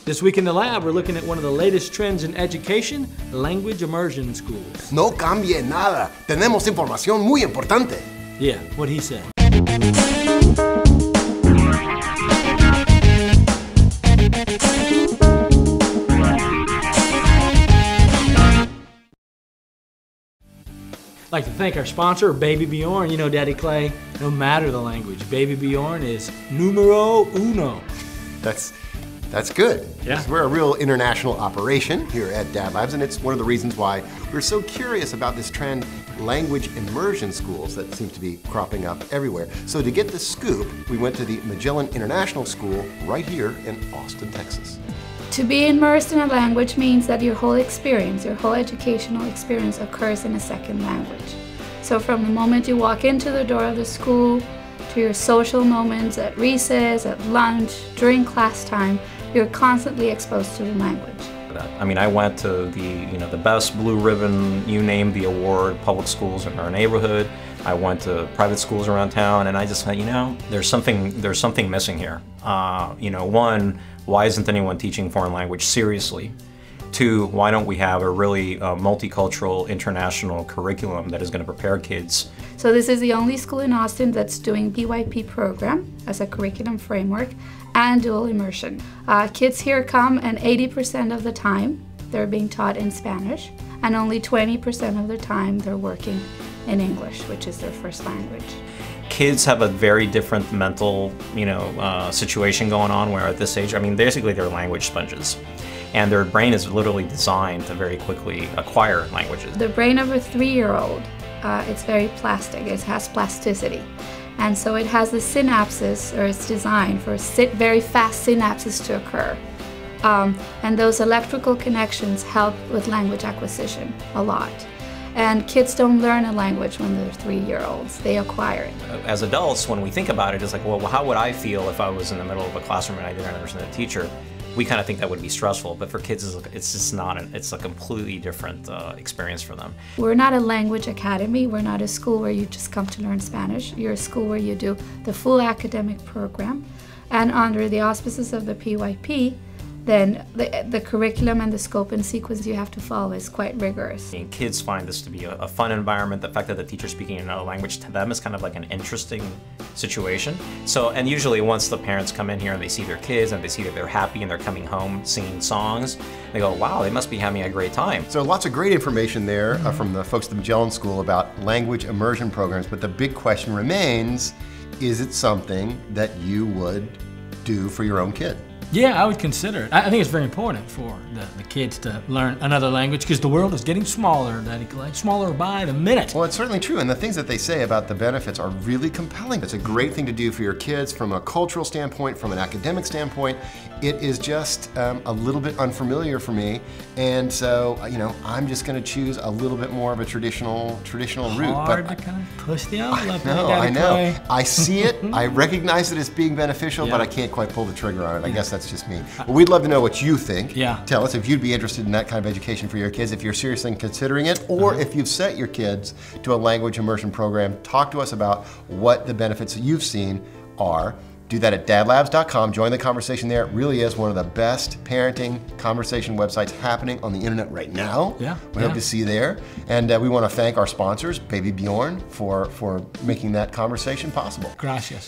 This week in the lab, we're looking at one of the latest trends in education, language immersion schools. No cambie nada. Tenemos información muy importante. Yeah, what he said. I'd like to thank our sponsor, Baby Bjorn. You know, Daddy Clay, no matter the language, Baby Bjorn is numero uno. That's good. Yeah. We're a real international operation here at DadLabs, and it's one of the reasons why we're so curious about this trend, language immersion schools that seem to be cropping up everywhere. So to get the scoop, we went to the Magellan International School right here in Austin, Texas. To be immersed in a language means that your whole experience, your whole educational experience occurs in a second language. So from the moment you walk into the door of the school, to your social moments at recess, at lunch, during class time, you're constantly exposed to the language. I mean, I went to the best blue ribbon, you name the award, public schools in our neighborhood. I went to private schools around town, and I just thought, there's something missing here. One, why isn't anyone teaching foreign language seriously? Two, why don't we have a really multicultural, international curriculum that is going to prepare kids? So this is the only school in Austin that's doing PYP program as a curriculum framework and dual immersion. Kids here come, and 80% of the time they're being taught in Spanish, and only 20% of the time they're working in English, which is their first language. Kids have a very different mental, situation going on, where at this age, I mean, basically they're language sponges. And their brain is literally designed to very quickly acquire languages. The brain of a 3-year-old, it's very plastic, it has plasticity. And so it has the synapses, or it's designed for very fast synapses to occur. And those electrical connections help with language acquisition a lot. And kids don't learn a language when they're 3-year-olds, they acquire it. As adults, when we think about it, it's like, well, how would I feel if I was in the middle of a classroom and I didn't understand the teacher? We kind of think that would be stressful, but for kids, it's just not. It's a completely different experience for them. We're not a language academy. We're not a school where you just come to learn Spanish. You're a school where you do the full academic program. And under the auspices of the PYP, then the curriculum and the scope and sequence you have to follow is quite rigorous. And kids find this to be a fun environment. The fact that the teacher's speaking another language to them is kind of like an interesting situation. So, and usually once the parents come in here and they see their kids and they see that they're happy and they're coming home singing songs, they go, wow, they must be having a great time. So lots of great information there from the folks at the Magellan School about language immersion programs, but the big question remains, is it something that you would do for your own kid? Yeah, I would consider it. I think it's very important for the kids to learn another language, because the world is getting smaller, Daddy Clay, smaller by the minute. Well, it's certainly true, and the things that they say about the benefits are really compelling. It's a great thing to do for your kids from a cultural standpoint, from an academic standpoint. It is just a little bit unfamiliar for me, and so I'm just going to choose a little bit more of a traditional route. Hard to kind of push the envelope. I know. I see it. I recognize it as being beneficial, but I can't quite pull the trigger on it. I guess that's just me. Well, we'd love to know what you think. Yeah. Tell us if you'd be interested in that kind of education for your kids, if you're seriously considering it, or if you've sent your kids to a language immersion program. Talk to us about what the benefits that you've seen are. Do that at dadlabs.com. Join the conversation there. It really is one of the best parenting conversation websites happening on the internet right now. Yeah. We hope to see you there. And we want to thank our sponsors, Baby Bjorn, for making that conversation possible. Gracias.